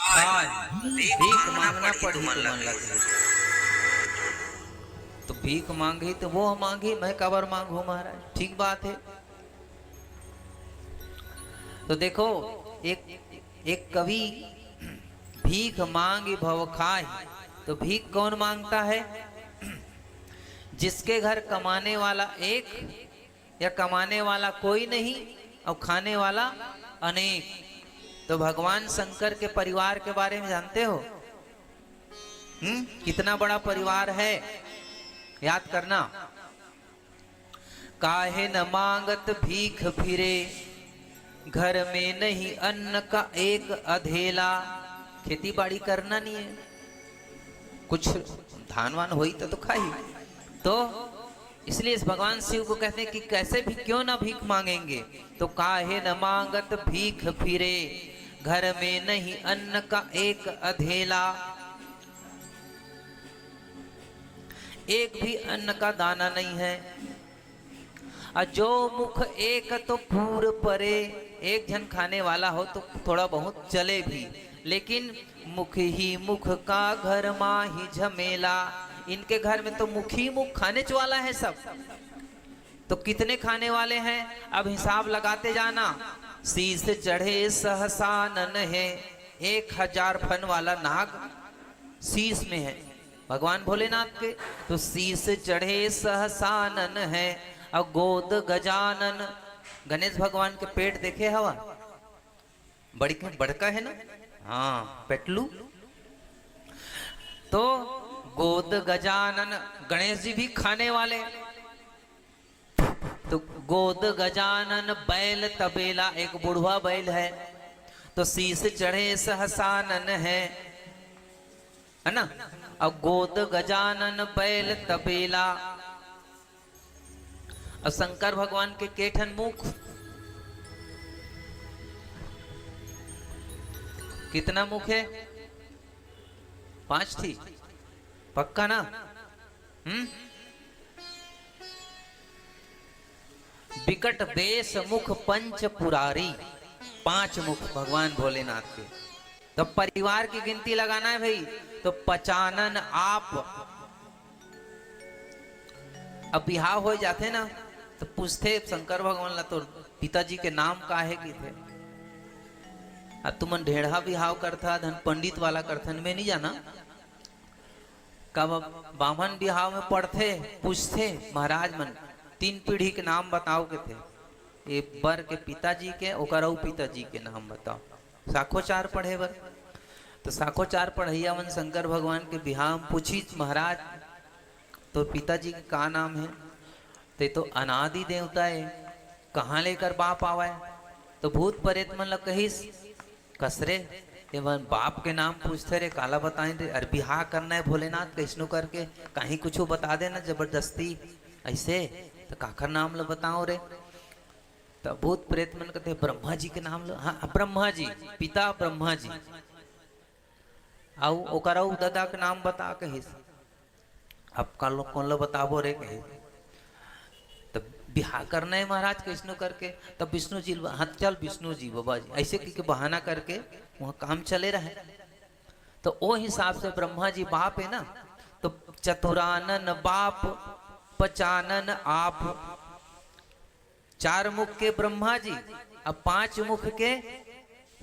भीख मांगना पड़ी तो मन लगे, तो भीख मांगी तो वो मांगी, मैं कबर मांगू महाराज, ठीक बात है। तो देखो एक कवि भीख मांगी भव खाए, तो भीख कौन मांगता है? जिसके घर कमाने वाला एक या कमाने वाला कोई नहीं और खाने वाला अनेक। तो भगवान शंकर के परिवार के बारे में जानते हो? कितना बड़ा परिवार है, याद करना। काहे न मांगत भीख फिरे, घर में नहीं अन्न का एक अधेला। खेती बाड़ी करना नहीं है, कुछ धान वान होई तो खाई। तो इसलिए इस भगवान शिव को कहते हैं कि कैसे भी क्यों ना भीख मांगेंगे। तो काहे न मांगत भीख फिरे, घर में नहीं अन्न का एक अधेला। एक भी अन्न का दाना नहीं है। जो मुख एक तो पूर परे, एक जन खाने वाला हो तो थोड़ा बहुत चले भी, लेकिन मुख ही मुख का घर माही झमेला। इनके घर में तो मुख ही मुख खाने वाला है सब। तो कितने खाने वाले हैं अब हिसाब लगाते जाना। शीश चढ़े सहसा नन है, 1000 फन वाला नाग शीश में है भगवान भोलेनाथ के। तो शीश चढ़े सहसा नन है, और गोद गजानन। गणेश भगवान के पेट देखे हवा, बड़का है ना, हाँ पेटलू। तो गोद गजानन, गणेश जी भी खाने वाले। तो गोद गजानन बैल तबेला, एक बुढ़वा बैल है। तो शीश चढ़े सहसानन है ना। और गोद गजानन बैल तबेला। और शंकर भगवान के केठन मुख, कितना मुख है? 5 थी, पक्का ना? विकट बेस मुख पंच पुरारी, 5 मुख भगवान भोलेनाथ के। तो परिवार की गिनती लगाना है भाई, तो 55 आप। अब बिहार हो जाते ना तो पूछते शंकर भगवान ला, तो पिताजी के नाम काहे की थे? अब तुमन ढेढ़ा बिहाव करता, धन पंडित वाला करथन में नहीं जाना। कब बामन बिहाव में पढ़ते पूछते महाराज मन 3 पीढ़ी के नाम बताओ के थे। ये बर के पिताजी के, ओकरऊ पिताजी के नाम बताओ। साखोचार पढ़े बर, तो साखोचार पढ़ैया मन शंकर भगवान के बिहाव में पूछी महाराज तो पिताजी का का नाम है? तो अनादि देवता है, कहाँ लेकर बाप आवाए? तो भूत प्रेत मन ला कहिस कसरे, ये बाप के नाम पूछते रे, काला बताए रे? अरे बिहार करना है भोलेनाथ कैसनो करके, कहीं कुछ बता देना जबरदस्ती ऐसे, तो काकर नाम ला बताओ रे? तो भूत प्रेत मन कहते ब्रह्मा जी के नाम लो। हाँ ब्रह्मा जी, पिता ब्रह्मा जी। आओ ओकराऊ दादा के नाम बता कहिस। अब कौन लो बताबो रे कहे? तो बिहार करना है महाराज कैसनो करके। तब विष्णु जी, हाँ चल विष्णु जी बाबा जी, ऐसे की बहाना करके वहाँ काम चले रहे। तो वो हिसाब से ब्रह्मा जी बाप है ना, तो चतुरानन बाप 55 आप। 4 मुख के ब्रह्मा जी, अब 5 मुख के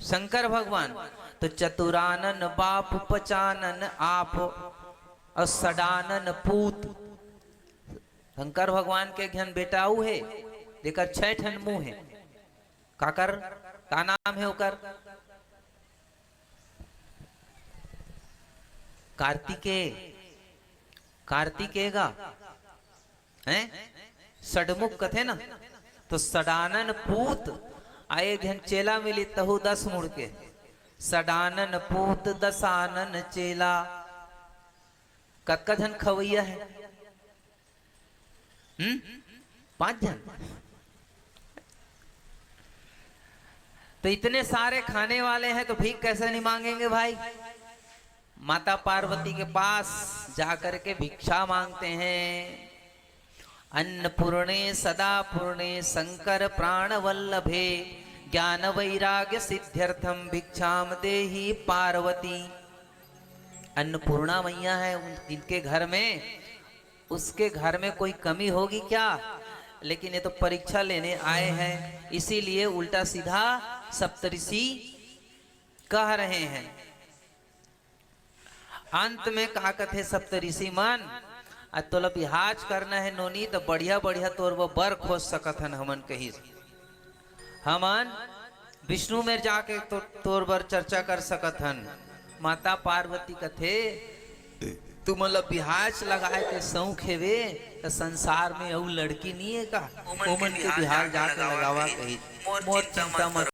शंकर भगवान। तो चतुरानन बाप 55 आप, और सडानन पूत। शंकर भगवान के घन बेटाऊ है, लेकर 6 ठन मुंह है। काकर का नाम है ओकर? कार्तिकेय, कार्तिकेय हैं षडमुख कथे ना। तो सडानन पूत आए घन चेला मिली तहु 10 मुड़ के। सडानन पूत दसानन चेला। कतका जन खवैया है? 5 जन। तो इतने सारे खाने वाले हैं तो भीख कैसे नहीं मांगेंगे भाई? माता पार्वती के पास जाकर के भिक्षा मांगते हैं। अन्नपूर्णे सदा पूर्णे शंकर प्राण वल्लभे ज्ञान वैराग्य सिद्ध्यर्थम भिक्षाम देहि पार्वती। अन्नपूर्णा मैया है, जिनके घर में, उसके घर में कोई कमी होगी क्या? लेकिन ये तो परीक्षा लेने आए हैं, इसीलिए उल्टा सीधा सप्तऋषि कह रहे हैं। अंत में कहा कथे सप्तऋषि मन तोला बिहाज करना है नोनी, तो बढ़िया बढ़िया तोर वो बर खोज सकत हन हमन कही। हमन विष्णु में जाके तो तोर बर चर्चा कर सकत हन। माता पार्वती कथे तुम बिहाज लगाए के शौक हेवे, तो संसार में अउ लड़की नहीं है का? ओमन के बिहार जाके लगावा कही। मोर चिंता मत